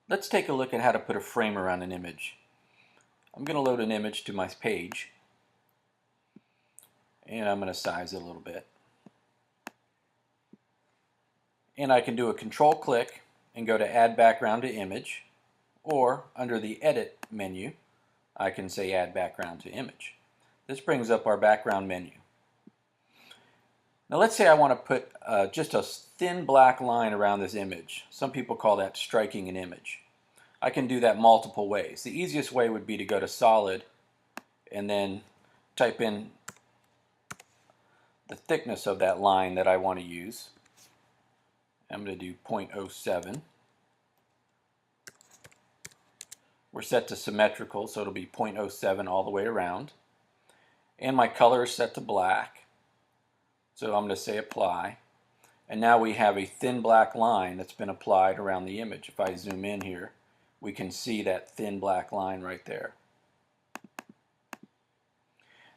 Let's take a look at how to put a frame around an image. I'm going to load an image to my page, and I'm going to size it a little bit. And I can do a control click and go to add background to image, or under the edit menu I can say add background to image. This brings up our background menu. Now let's say I want to put just a thin black line around this image. Some people call that striking an image. I can do that multiple ways. The easiest way would be to go to solid and then type in the thickness of that line that I want to use. I'm going to do 0.07. We're set to symmetrical, so it'll be 0.07 all the way around. And my color is set to black, so I'm going to say apply. And now we have a thin black line that's been applied around the image. If I zoom in here, we can see that thin black line right there.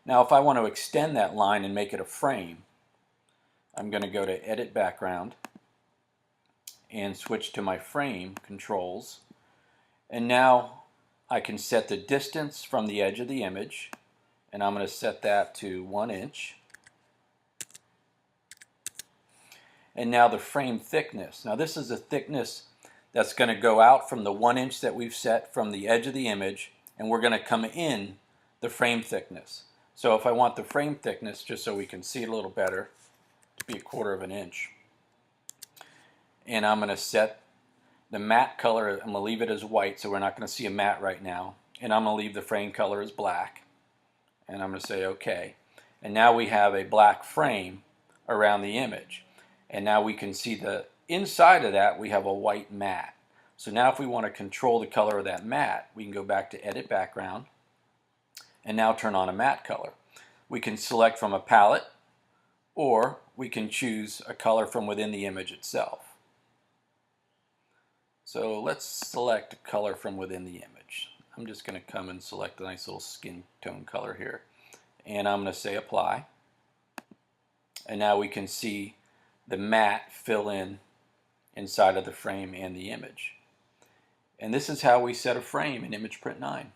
Now if I want to extend that line and make it a frame, I'm going to go to Edit Background and switch to my frame controls. And now I can set the distance from the edge of the image, and I'm going to set that to 1 inch. And now the frame thickness. Now this is the thickness that's going to go out from the 1 inch that we've set from the edge of the image, and we're going to come in the frame thickness. So if I want the frame thickness, just so we can see it a little better, to be 1/4 of an inch. And I'm going to set the matte color, I'm going to leave it as white, so we're not going to see a matte right now. And I'm going to leave the frame color as black. And I'm going to say OK. And now we have a black frame around the image. And now we can see the inside of that we have a white matte. So now if we want to control the color of that matte, we can go back to Edit Background and now turn on a matte color. We can select from a palette, or we can choose a color from within the image itself. So let's select a color from within the image. I'm just going to come and select a nice little skin tone color here. And I'm going to say apply. And now we can see the matte fill in inside of the frame and the image. And this is how we set a frame in ImagePrint 9.